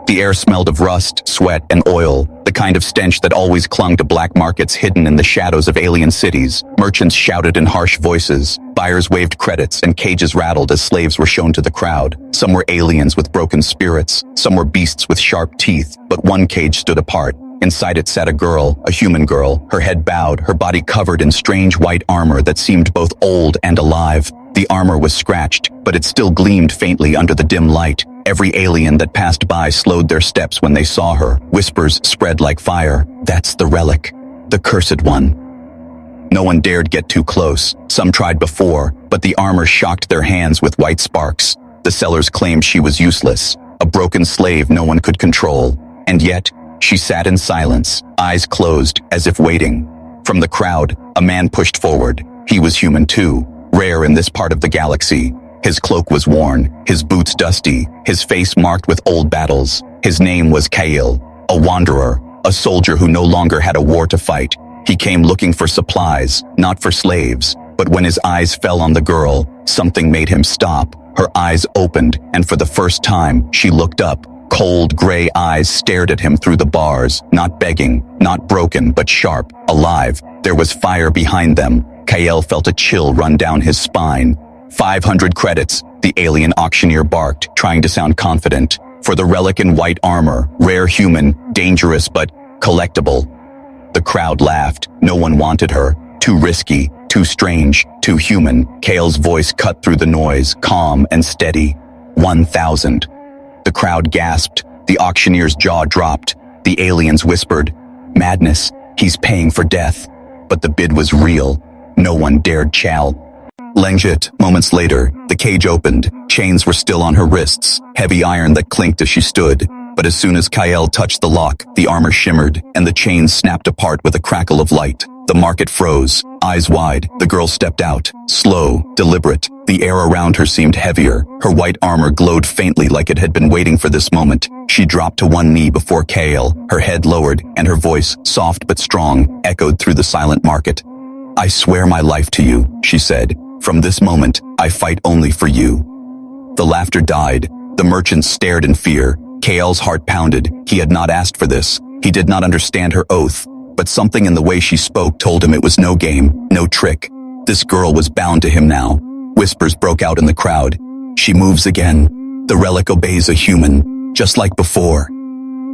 The air smelled of rust, sweat, and oil, the kind of stench that always clung to black markets hidden in the shadows of alien cities. Merchants shouted in harsh voices, buyers waved credits, and cages rattled as slaves were shown to the crowd. Some were aliens with broken spirits, some were beasts with sharp teeth, but one cage stood apart. Inside it sat a girl, a human girl, her head bowed, her body covered in strange white armor that seemed both old and alive. The armor was scratched, but it still gleamed faintly under the dim light. Every alien that passed by slowed their steps when they saw her. Whispers spread like fire. That's the relic. The cursed one. No one dared get too close. Some tried before, but the armor shocked their hands with white sparks. The sellers claimed she was useless, a broken slave no one could control. And yet, she sat in silence, eyes closed, as if waiting. From the crowd, a man pushed forward. He was human too, rare in this part of the galaxy. His cloak was worn, his boots dusty, his face marked with old battles. His name was Kael, a wanderer, a soldier who no longer had a war to fight. He came looking for supplies, not for slaves. But when his eyes fell on the girl, something made him stop. Her eyes opened, and for the first time, she looked up. Cold gray eyes stared at him through the bars, not begging, not broken, but sharp, alive. There was fire behind them. Kael felt a chill run down his spine. 500 credits, the alien auctioneer barked, trying to sound confident. For the relic in white armor, rare human, dangerous but collectible. The crowd laughed. No one wanted her. Too risky, too strange, too human. Kael's voice cut through the noise, calm and steady. 1,000. The crowd gasped. The auctioneer's jaw dropped. The aliens whispered, "Madness, he's paying for death." But the bid was real. No one dared challenge. Lengjit, moments later, the cage opened. Chains were still on her wrists, heavy iron that clinked as she stood. But as soon as Kael touched the lock, the armor shimmered, and the chains snapped apart with a crackle of light. The market froze. Eyes wide, the girl stepped out. Slow, deliberate. The air around her seemed heavier. Her white armor glowed faintly like it had been waiting for this moment. She dropped to one knee before Kael, her head lowered, and her voice, soft but strong, echoed through the silent market. "I swear my life to you," she said. "From this moment, I fight only for you." The laughter died. The merchants stared in fear. Kael's heart pounded. He had not asked for this. He did not understand her oath. But something in the way she spoke told him it was no game, no trick. This girl was bound to him now. Whispers broke out in the crowd. "She moves again. The relic obeys a human, just like before."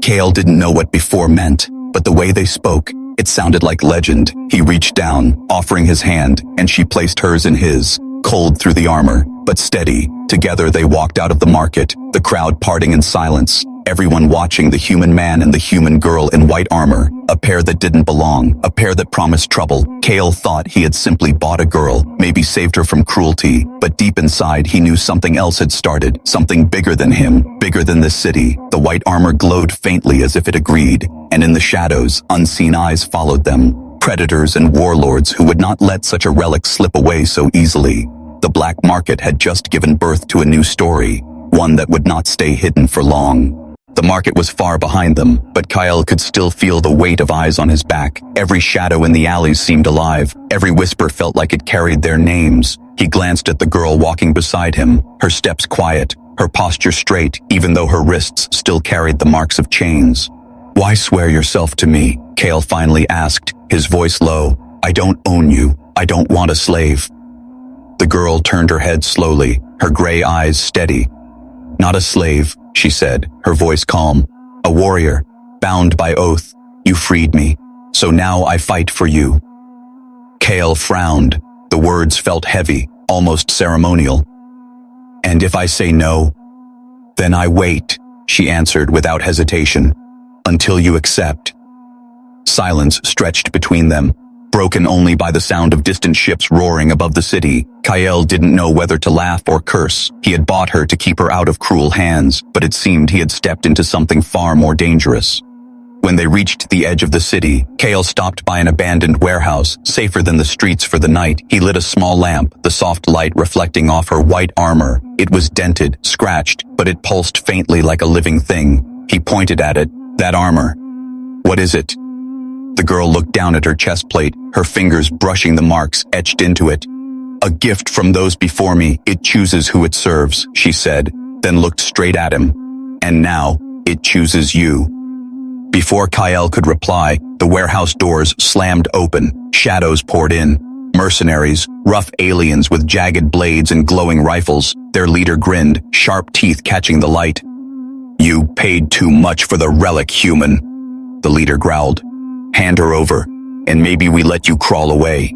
Kael didn't know what before meant, but the way they spoke, it sounded like legend. He reached down, offering his hand, and she placed hers in his, cold through the armor, but steady. Together they walked out of the market, the crowd parting in silence, everyone watching the human man and the human girl in white armor, a pair that didn't belong, a pair that promised trouble. Kael thought he had simply bought a girl, maybe saved her from cruelty, but deep inside he knew something else had started, something bigger than him, bigger than this city. The white armor glowed faintly as if it agreed, and in the shadows, unseen eyes followed them. Predators and warlords who would not let such a relic slip away so easily. The black market had just given birth to a new story, one that would not stay hidden for long. The market was far behind them, but Kael could still feel the weight of eyes on his back. Every shadow in the alleys seemed alive. Every whisper felt like it carried their names. He glanced at the girl walking beside him, her steps quiet, her posture straight, even though her wrists still carried the marks of chains. "Why swear yourself to me?" Kael finally asked, his voice low. "I don't own you. I don't want a slave." The girl turned her head slowly, her gray eyes steady. "Not a slave," she said, her voice calm. "A warrior, bound by oath. You freed me, so now I fight for you." Kael frowned. The words felt heavy, almost ceremonial. "And if I say no?" "Then I wait," she answered without hesitation. "Until you accept." Silence stretched between them, broken only by the sound of distant ships roaring above the city. Kael didn't know whether to laugh or curse. He had bought her to keep her out of cruel hands, but it seemed he had stepped into something far more dangerous. When they reached the edge of the city, Kael stopped by an abandoned warehouse, safer than the streets for the night. He lit a small lamp, the soft light reflecting off her white armor. It was dented, scratched, but it pulsed faintly like a living thing. He pointed at it. "That armor. What is it?" The girl looked down at her chest plate, her fingers brushing the marks etched into it. "A gift from those before me. It chooses who it serves," she said, then looked straight at him. "And now, It chooses you. Before Kyle could reply, the warehouse doors slammed open, shadows poured in. Mercenaries, rough aliens with jagged blades and glowing rifles, their leader grinned, sharp teeth catching the light. You paid too much for the relic, human, the leader growled. Hand her over, and maybe we let you crawl away.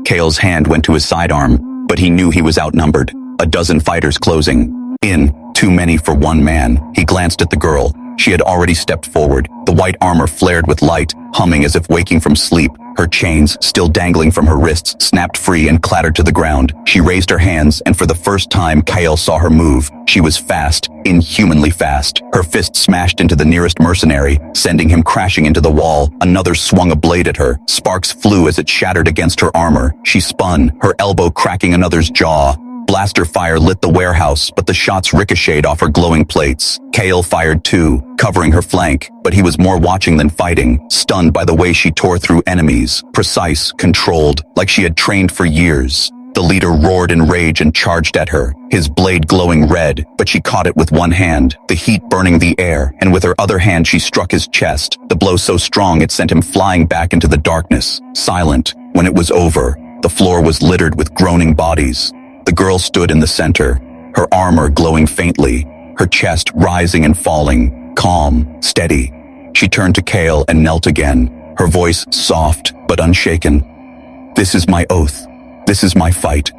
Kale's hand went to his sidearm, but he knew he was outnumbered. A dozen fighters closing in, too many for one man. He glanced at the girl. She had already stepped forward. The white armor flared with light, humming as if waking from sleep. Her chains, still dangling from her wrists, snapped free and clattered to the ground. She raised her hands, and for the first time, Kyle saw her move. She was fast, inhumanly fast. Her fist smashed into the nearest mercenary, sending him crashing into the wall. Another swung a blade at her. Sparks flew as it shattered against her armor. She spun, her elbow cracking another's jaw. Blaster fire lit the warehouse, but the shots ricocheted off her glowing plates. Kale fired too, covering her flank, but he was more watching than fighting, stunned by the way she tore through enemies, precise, controlled, like she had trained for years. The leader roared in rage and charged at her, his blade glowing red, but she caught it with one hand, the heat burning the air, and with her other hand she struck his chest, the blow so strong it sent him flying back into the darkness. Silent, when it was over, the floor was littered with groaning bodies. The girl stood in the center, her armor glowing faintly, her chest rising and falling, calm, steady. She turned to Kale and knelt again, her voice soft but unshaken. This is my oath. This is my fight.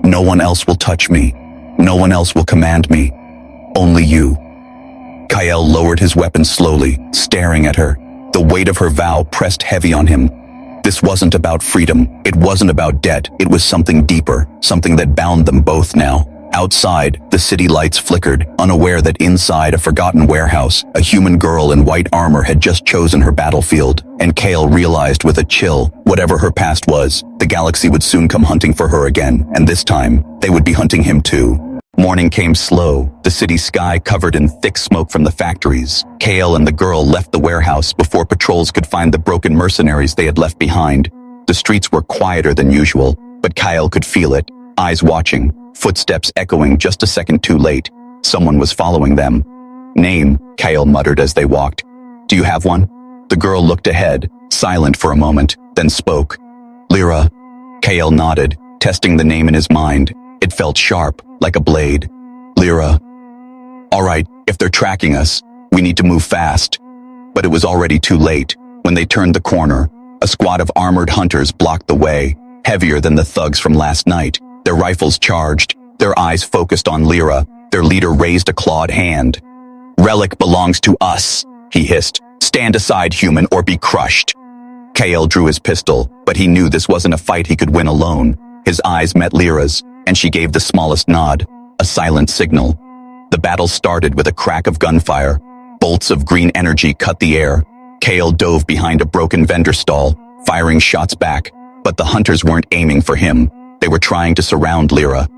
No one else will touch me. No one else will command me. Only you. Kyle lowered his weapon slowly, staring at her. The weight of her vow pressed heavy on him. This wasn't about freedom. It wasn't about debt. It was something deeper, something that bound them both now. Outside, the city lights flickered, unaware that inside a forgotten warehouse, a human girl in white armor had just chosen her battlefield. And Kale realized with a chill, whatever her past was, the galaxy would soon come hunting for her again, and this time, they would be hunting him too. Morning came slow, the city sky covered in thick smoke from the factories. Kale and the girl left the warehouse before patrols could find the broken mercenaries they had left behind. The streets were quieter than usual, but Kyle could feel it, eyes watching, footsteps echoing just a second too late. Someone was following them. Name, Kale muttered as they walked. Do you have one? The girl looked ahead, silent for a moment, then spoke. Lyra. Kale nodded, testing the name in his mind. It felt sharp, like a blade. Lyra. All right, if they're tracking us, we need to move fast. But it was already too late. When they turned the corner, a squad of armored hunters blocked the way, heavier than the thugs from last night. Their rifles charged, their eyes focused on Lyra. Their leader raised a clawed hand. Relic belongs to us, he hissed. Stand aside, human, or be crushed. Kale drew his pistol, but he knew this wasn't a fight he could win alone. His eyes met Lyra's, and she gave the smallest nod, a silent signal. The battle started with a crack of gunfire. Bolts of green energy cut the air. Kale dove behind a broken vendor stall, firing shots back, but the hunters weren't aiming for him. They were trying to surround Lyra.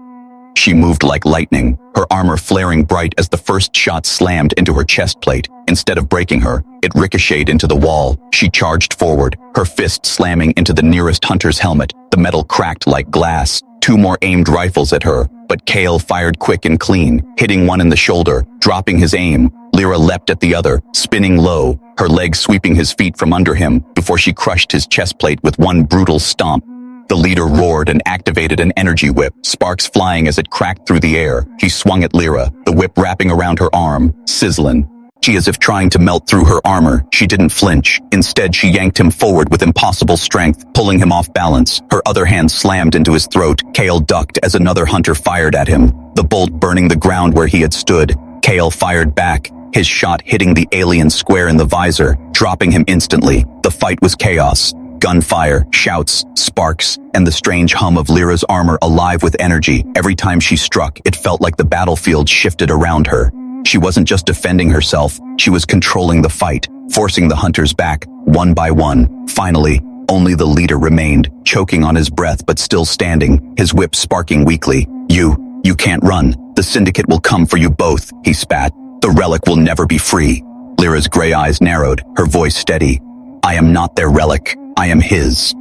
She moved like lightning, her armor flaring bright as the first shot slammed into her chest plate. Instead of breaking her, it ricocheted into the wall. She charged forward, her fist slamming into the nearest hunter's helmet. The metal cracked like glass. Two more aimed rifles at her, but Kale fired quick and clean, hitting one in the shoulder, dropping his aim. Lyra leapt at the other, spinning low, her legs sweeping his feet from under him before she crushed his chest plate with one brutal stomp. The leader roared and activated an energy whip, sparks flying as it cracked through the air. He swung at Lyra, the whip wrapping around her arm, sizzling. She as if trying to melt through her armor. She didn't flinch. Instead, she yanked him forward with impossible strength, pulling him off balance. Her other hand slammed into his throat. Kale ducked as another hunter fired at him, the bolt burning the ground where he had stood. Kale fired back, his shot hitting the alien square in the visor, dropping him instantly. The fight was chaos. Gunfire, shouts, sparks, and the strange hum of Lyra's armor alive with energy. Every time she struck, it felt like the battlefield shifted around her. She wasn't just defending herself, she was controlling the fight, forcing the hunters back, one by one. Finally, only the leader remained, choking on his breath but still standing, his whip sparking weakly. You can't run. The syndicate will come for you both, he spat. The relic will never be free. Lyra's gray eyes narrowed, her voice steady. I am not their relic, I am his.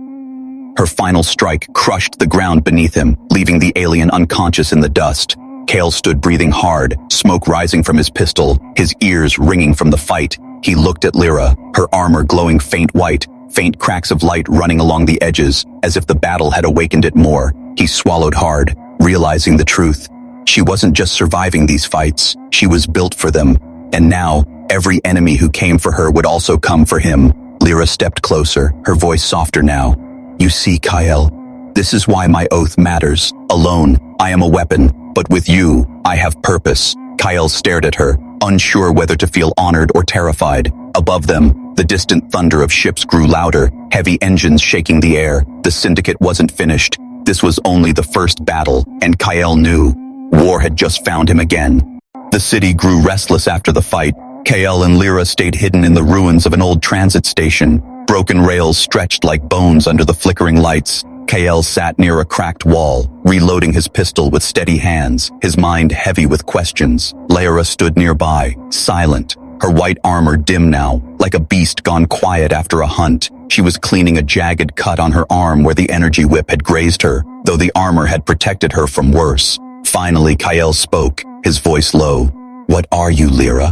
Her final strike crushed the ground beneath him, leaving the alien unconscious in the dust. Kale stood breathing hard, smoke rising from his pistol, his ears ringing from the fight. He looked at Lyra, her armor glowing faint white, faint cracks of light running along the edges, as if the battle had awakened it more. He swallowed hard, realizing the truth. She wasn't just surviving these fights, she was built for them. And now, every enemy who came for her would also come for him. Lyra stepped closer, her voice softer now. You see, Kyle, this is why my oath matters. Alone, I am a weapon, but with you, I have purpose. Kyle stared at her, unsure whether to feel honored or terrified. Above them, the distant thunder of ships grew louder, heavy engines shaking the air. The syndicate wasn't finished. This was only the first battle, and Kyle knew. War had just found him again. The city grew restless after the fight. Kyle and Lyra stayed hidden in the ruins of an old transit station. Broken rails stretched like bones under the flickering lights. Kyle sat near a cracked wall, reloading his pistol with steady hands, his mind heavy with questions. Lyra stood nearby, silent, her white armor dim now, like a beast gone quiet after a hunt. She was cleaning a jagged cut on her arm where the energy whip had grazed her, though the armor had protected her from worse. Finally, Kyle spoke, his voice low. What are you, Lyra?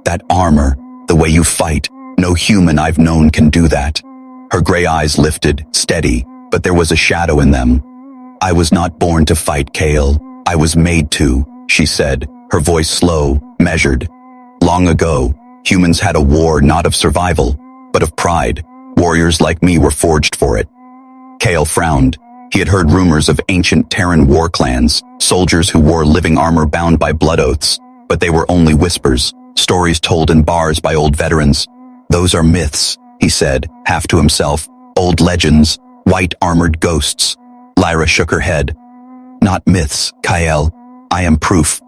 That armor, the way you fight, no human I've known can do that. Her gray eyes lifted, steady, but there was a shadow in them. I was not born to fight, Kale. I was made to, she said, her voice slow, measured. Long ago, humans had a war not of survival, but of pride. Warriors like me were forged for it. Kale frowned. He had heard rumors of ancient Terran war clans, soldiers who wore living armor bound by blood oaths, but they were only whispers, stories told in bars by old veterans. Those are myths, he said, half to himself, old legends, white-armored ghosts. Lyra shook her head. Not myths, Kyle. I am proof.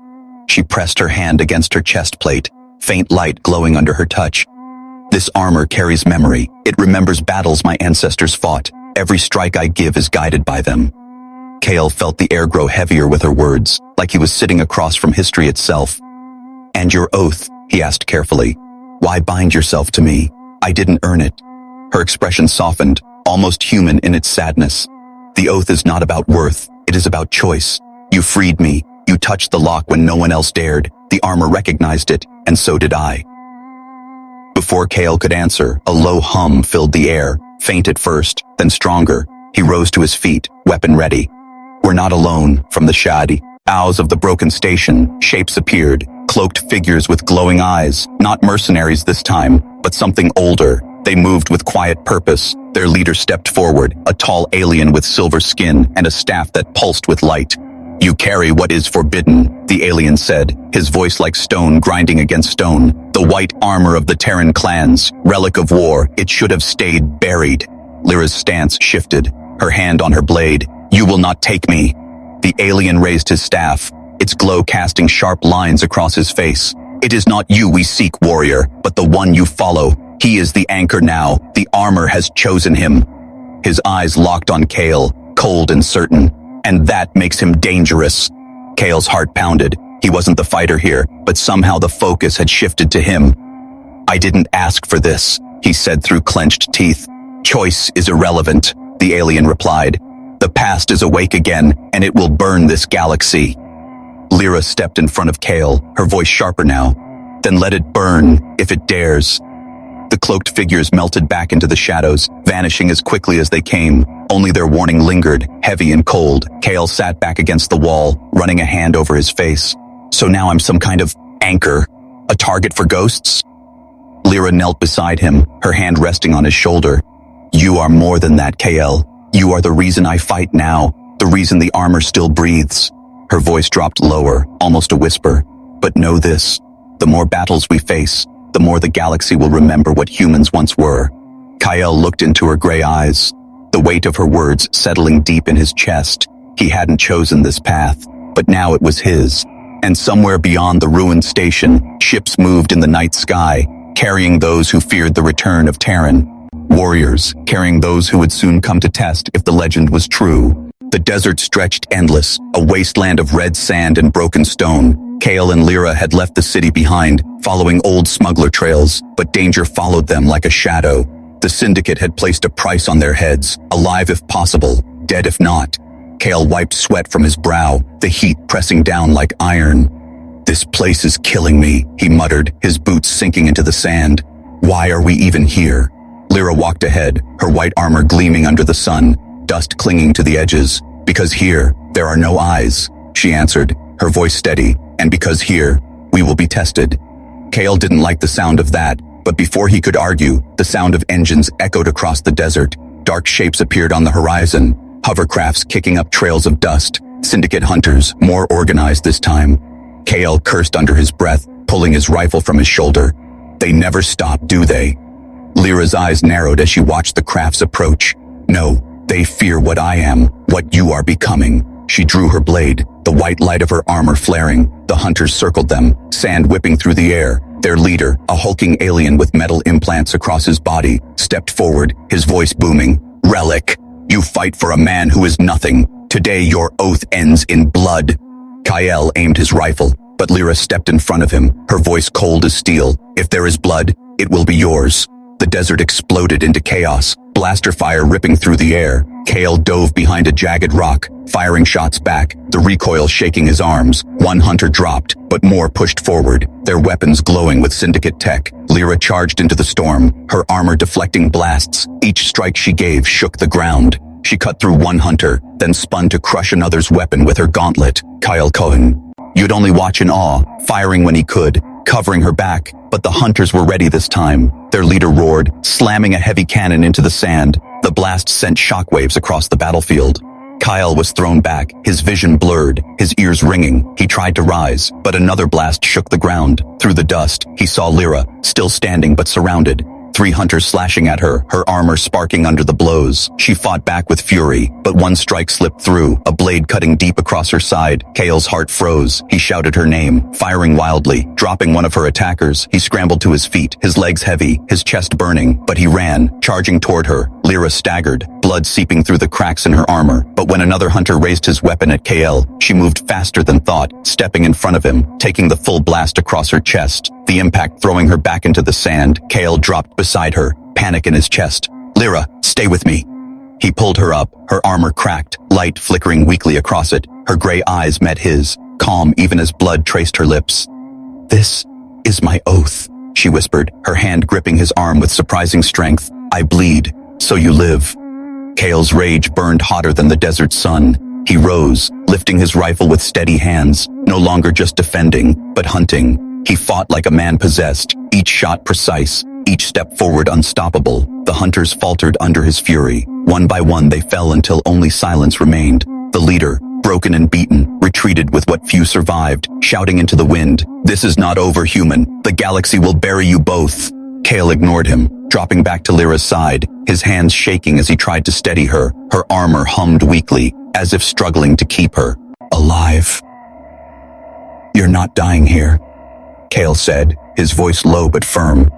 She pressed her hand against her chest plate, faint light glowing under her touch. This armor carries memory. It remembers battles my ancestors fought. Every strike I give is guided by them. Kale felt the air grow heavier with her words, like he was sitting across from history itself. And your oath, he asked carefully. Why bind yourself to me? I didn't earn it. Her expression softened, almost human in its sadness. The oath is not about worth, it is about choice. You freed me, you touched the lock when no one else dared. The armor recognized it, and so did I. Before Kale could answer, a low hum filled the air, faint at first, then stronger. He rose to his feet, weapon ready. We're not alone. From the shady boughs of the broken station, shapes appeared, cloaked figures with glowing eyes, not mercenaries this time, but something older. They moved with quiet purpose. Their leader stepped forward, a tall alien with silver skin and a staff that pulsed with light. You carry what is forbidden, the alien said, his voice like stone grinding against stone. The white armor of the Terran clans, relic of war, it should have stayed buried. Lyra's stance shifted, her hand on her blade. You will not take me. The alien raised his staff, its glow casting sharp lines across his face. It is not you we seek, warrior, but the one you follow. He is the anchor now. The armor has chosen him. His eyes locked on Kale, cold and certain. And that makes him dangerous. Kale's heart pounded. He wasn't the fighter here, but somehow the focus had shifted to him. I didn't ask for this, he said through clenched teeth. Choice is irrelevant, the alien replied. The past is awake again, and it will burn this galaxy. Lyra stepped in front of Kale, her voice sharper now. Then let it burn, if it dares. The cloaked figures melted back into the shadows, vanishing as quickly as they came. Only their warning lingered, heavy and cold. Kale sat back against the wall, running a hand over his face. So now I'm some kind of anchor, a target for ghosts? Lyra knelt beside him, her hand resting on his shoulder. You are more than that, Kale. You are the reason I fight now, the reason the armor still breathes. Her voice dropped lower, almost a whisper. But know this, the more battles we face, the more the galaxy will remember what humans once were. Kyle looked into her gray eyes, the weight of her words settling deep in his chest. He hadn't chosen this path, but now it was his. And somewhere beyond the ruined station, ships moved in the night sky, carrying those who feared the return of Terran. Warriors, carrying those who would soon come to test if the legend was true. The desert stretched endless, a wasteland of red sand and broken stone. Kale and Lyra had left the city behind, following old smuggler trails, but danger followed them like a shadow. The syndicate had placed a price on their heads, alive if possible, dead if not. Kale wiped sweat from his brow, the heat pressing down like iron. "This place is killing me," he muttered, his boots sinking into the sand. "Why are we even here?" Lyra walked ahead, her white armor gleaming under the sun, dust clinging to the edges. "Because here, there are no eyes," she answered, her voice steady, "and because here, we will be tested." Kale didn't like the sound of that, but before he could argue, the sound of engines echoed across the desert. Dark shapes appeared on the horizon, hovercrafts kicking up trails of dust, syndicate hunters, more organized this time. Kale cursed under his breath, pulling his rifle from his shoulder. "They never stop, do they?" Lyra's eyes narrowed as she watched the crafts approach. "No, they fear what I am, what you are becoming." She drew her blade, the white light of her armor flaring. The hunters circled them, sand whipping through the air. Their leader, a hulking alien with metal implants across his body, stepped forward, his voice booming. "Relic, you fight for a man who is nothing. Today your oath ends in blood." Kyle aimed his rifle, but Lyra stepped in front of him, her voice cold as steel. "If there is blood, it will be yours." The desert exploded into chaos, blaster fire ripping through the air. Kale dove behind a jagged rock, firing shots back, the recoil shaking his arms. One hunter dropped, but more pushed forward, their weapons glowing with syndicate tech. Lyra charged into the storm, her armor deflecting blasts. Each strike she gave shook the ground. She cut through one hunter, then spun to crush another's weapon with her gauntlet. Kyle Cohen. You'd only watch in awe, firing when he could, covering her back, but the hunters were ready this time. Their leader roared, slamming a heavy cannon into the sand. The blast sent shockwaves across the battlefield. Kyle was thrown back, his vision blurred, his ears ringing. He tried to rise, but another blast shook the ground. Through the dust, he saw Lyra, still standing but surrounded. 3 hunters slashing at her, her armor sparking under the blows. She fought back with fury, but one strike slipped through, a blade cutting deep across her side. Kale's heart froze. He shouted her name, firing wildly. Dropping one of her attackers, he scrambled to his feet, his legs heavy, his chest burning, but he ran, charging toward her. Lyra staggered, blood seeping through the cracks in her armor. But when another hunter raised his weapon at Kale, she moved faster than thought, stepping in front of him, taking the full blast across her chest. The impact throwing her back into the sand. Kale dropped beside her, panic in his chest. "Lyra, stay with me." He pulled her up, her armor cracked, light flickering weakly across it. Her gray eyes met his, calm even as blood traced her lips. "This is my oath," she whispered, her hand gripping his arm with surprising strength. "I bleed, so you live." Kale's rage burned hotter than the desert sun. He rose, lifting his rifle with steady hands, no longer just defending, but hunting. He fought like a man possessed, each shot precise, each step forward unstoppable. The hunters faltered under his fury. One by one they fell until only silence remained. The leader, broken and beaten, retreated with what few survived, shouting into the wind, "This is not over, human. The galaxy will bury you both." Kale ignored him, dropping back to Lyra's side, his hands shaking as he tried to steady her. Her armor hummed weakly, as if struggling to keep her alive. "You're not dying here," Kale said, his voice low but firm.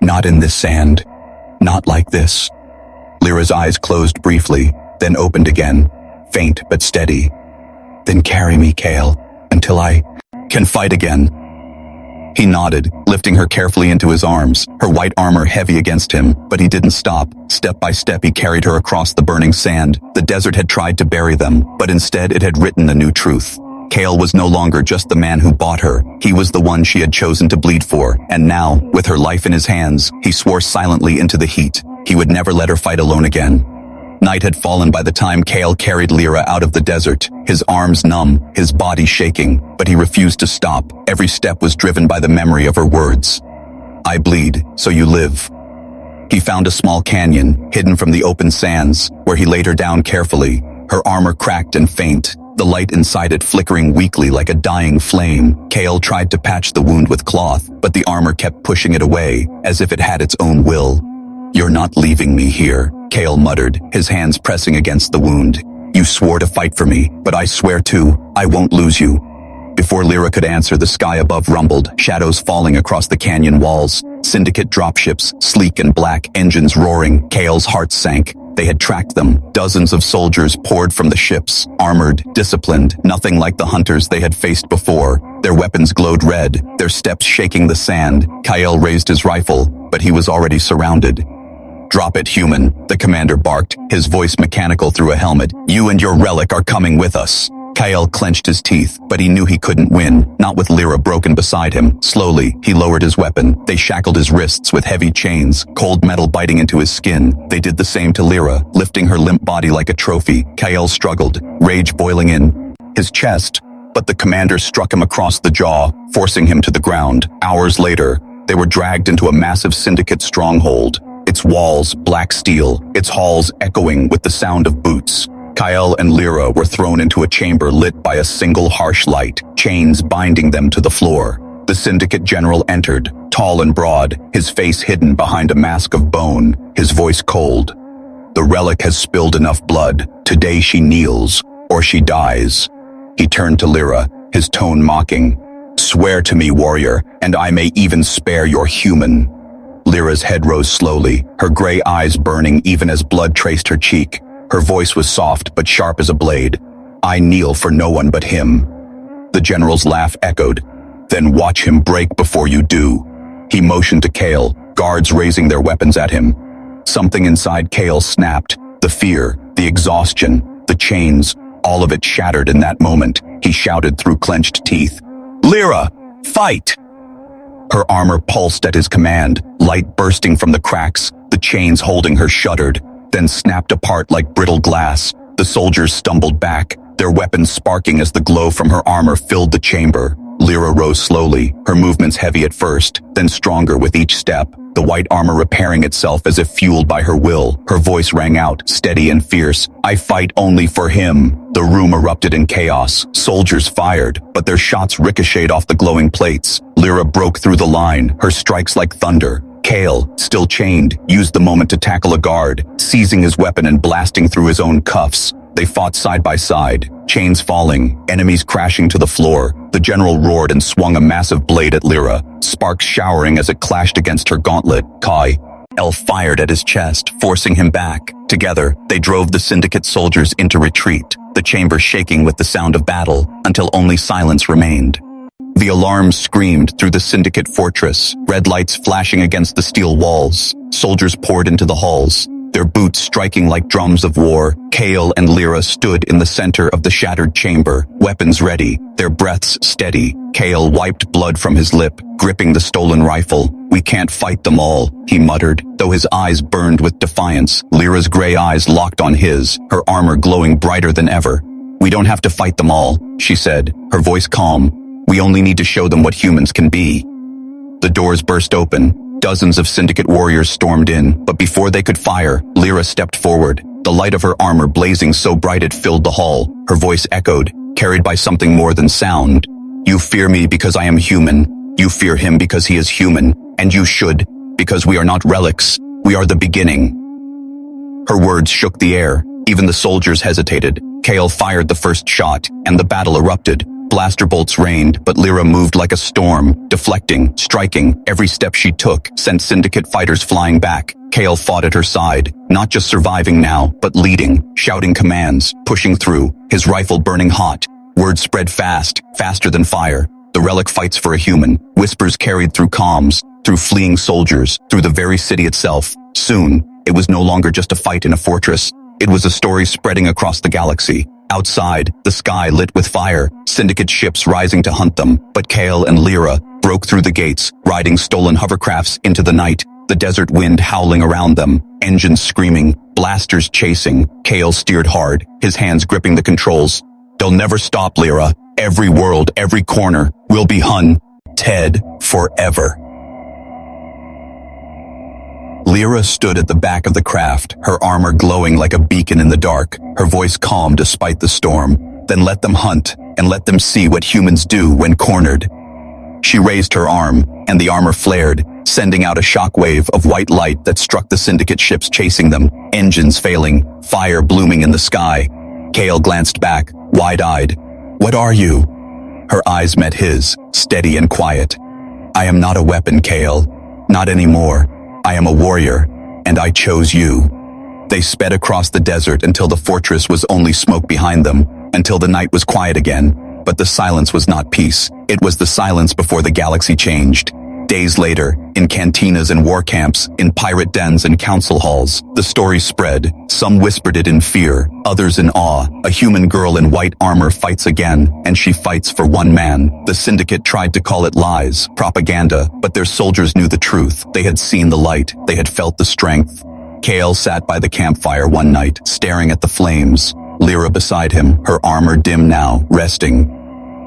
"Not in this sand. Not like this." Lyra's eyes closed briefly, then opened again, faint but steady. "Then carry me, Kale, until I can fight again." He nodded, lifting her carefully into his arms, her white armor heavy against him, but he didn't stop. Step by step he carried her across the burning sand. The desert had tried to bury them, but instead it had written a new truth. Kale was no longer just the man who bought her. He was the one she had chosen to bleed for, and now, with her life in his hands, he swore silently into the heat. He would never let her fight alone again. Night had fallen by the time Kale carried Lyra out of the desert, his arms numb, his body shaking, but he refused to stop. Every step was driven by the memory of her words. "I bleed, so you live." He found a small canyon, hidden from the open sands, where he laid her down carefully, her armor cracked and faint, the light inside it flickering weakly like a dying flame. Kale tried to patch the wound with cloth, but the armor kept pushing it away, as if it had its own will. "You're not leaving me here," Kale muttered, his hands pressing against the wound. "You swore to fight for me, but I swear too, I won't lose you." Before Lyra could answer, the sky above rumbled, shadows falling across the canyon walls. Syndicate dropships, sleek and black, engines roaring. Kale's heart sank. They had tracked them. Dozens of soldiers poured from the ships, armored, disciplined, nothing like the hunters they had faced before. Their weapons glowed red, their steps shaking the sand. Kyle raised his rifle, but he was already surrounded. "Drop it, human," the commander barked, his voice mechanical through a helmet. "You and your relic are coming with us." Kyle clenched his teeth, but he knew he couldn't win, not with Lyra broken beside him. Slowly, he lowered his weapon. They shackled his wrists with heavy chains, cold metal biting into his skin. They did the same to Lyra, lifting her limp body like a trophy. Kyle struggled, rage boiling in his chest, but the commander struck him across the jaw, forcing him to the ground. Hours later, they were dragged into a massive syndicate stronghold. Its walls black steel, its halls echoing with the sound of boots. Kyle and Lyra were thrown into a chamber lit by a single harsh light, chains binding them to the floor. The syndicate general entered, tall and broad, his face hidden behind a mask of bone, his voice cold. "The relic has spilled enough blood. Today she kneels, or she dies." He turned to Lyra, his tone mocking. "Swear to me, warrior, and I may even spare your human." Lyra's head rose slowly, her gray eyes burning even as blood traced her cheek. Her voice was soft but sharp as a blade. "I kneel for no one but him." The general's laugh echoed. "Then watch him break before you do." He motioned to Kale, guards raising their weapons at him. Something inside Kale snapped. The fear, the exhaustion, the chains, all of it shattered in that moment. He shouted through clenched teeth, "Lyra, fight!" Her armor pulsed at his command, light bursting from the cracks. The chains holding her shuddered, then snapped apart like brittle glass. The soldiers stumbled back, their weapons sparking as the glow from her armor filled the chamber. Lyra rose slowly, her movements heavy at first, then stronger with each step, the white armor repairing itself as if fueled by her will. Her voice rang out, steady and fierce, "I fight only for him." The room erupted in chaos. Soldiers fired, but their shots ricocheted off the glowing plates. Lyra broke through the line, her strikes like thunder. Kale, still chained, used the moment to tackle a guard, seizing his weapon and blasting through his own cuffs. They fought side by side, chains falling, enemies crashing to the floor. The general roared and swung a massive blade at Lyra, sparks showering as it clashed against her gauntlet. Kyle fired at his chest, forcing him back. Together, they drove the syndicate soldiers into retreat, the chamber shaking with the sound of battle, until only silence remained. The alarms screamed through the syndicate fortress, red lights flashing against the steel walls. Soldiers poured into the halls, their boots striking like drums of war. Kale and Lyra stood in the center of the shattered chamber, weapons ready, their breaths steady. Kale wiped blood from his lip, gripping the stolen rifle. "We can't fight them all," he muttered, though his eyes burned with defiance. Lyra's gray eyes locked on his, her armor glowing brighter than ever. "We don't have to fight them all," she said, her voice calm. "We only need to show them what humans can be." The doors burst open. Dozens of syndicate warriors stormed in, but before they could fire, Lyra stepped forward, the light of her armor blazing so bright it filled the hall. Her voice echoed, carried by something more than sound. "You fear me because I am human. You fear him because he is human. And you should, because we are not relics. We are the beginning." Her words shook the air. Even the soldiers hesitated. Kale fired the first shot, and the battle erupted. Blaster bolts rained, but Lyra moved like a storm, deflecting, striking. Every step she took sent syndicate fighters flying back. Kale fought at her side, not just surviving now, but leading, shouting commands, pushing through, his rifle burning hot. Word spread fast, faster than fire. The relic fights for a human. Whispers carried through comms, through fleeing soldiers, through the very city itself. Soon, it was no longer just a fight in a fortress. It was a story spreading across the galaxy. Outside, the sky lit with fire, syndicate ships rising to hunt them. But Kale and Lyra broke through the gates, riding stolen hovercrafts into the night, the desert wind howling around them, engines screaming, blasters chasing. Kale steered hard, his hands gripping the controls. "They'll never stop, Lyra. Every world, every corner, will be hunted forever." Lyra stood at the back of the craft, her armor glowing like a beacon in the dark, her voice calm despite the storm. "Then let them hunt, and let them see what humans do when cornered." She raised her arm, and the armor flared, sending out a shockwave of white light that struck the syndicate ships chasing them, engines failing, fire blooming in the sky. Kale glanced back, wide-eyed. "What are you?" Her eyes met his, steady and quiet. "I am not a weapon, Kale. Not anymore. I am a warrior, and I chose you." They sped across the desert until the fortress was only smoke behind them, until the night was quiet again. But the silence was not peace. It was the silence before the galaxy changed. Days later, in cantinas and war camps, in pirate dens and council halls, the story spread. Some whispered it in fear, others in awe. A human girl in white armor fights again, and she fights for one man. The syndicate tried to call it lies, propaganda, but their soldiers knew the truth. They had seen the light, they had felt the strength. Kale sat by the campfire one night, staring at the flames. Lyra beside him, her armor dim now, resting.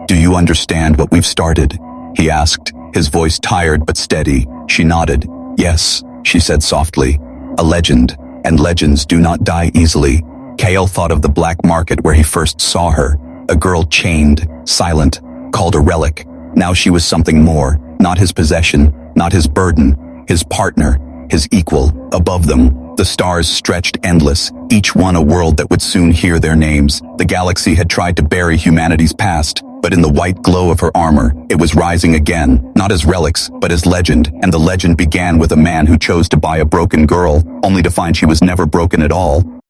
"Do you understand what we've started?" he asked, his voice tired but steady. She nodded. "Yes," she said softly. "A legend, and legends do not die easily." Kale thought of the black market where he first saw her. A girl chained, silent, called a relic. Now she was something more, not his possession, not his burden, his partner, his equal. Above them, the stars stretched endless, each one a world that would soon hear their names. The galaxy had tried to bury humanity's past, but in the white glow of her armor, it was rising again, not as relics, but as legend, and the legend began with a man who chose to buy a broken girl, only to find she was never broken at all.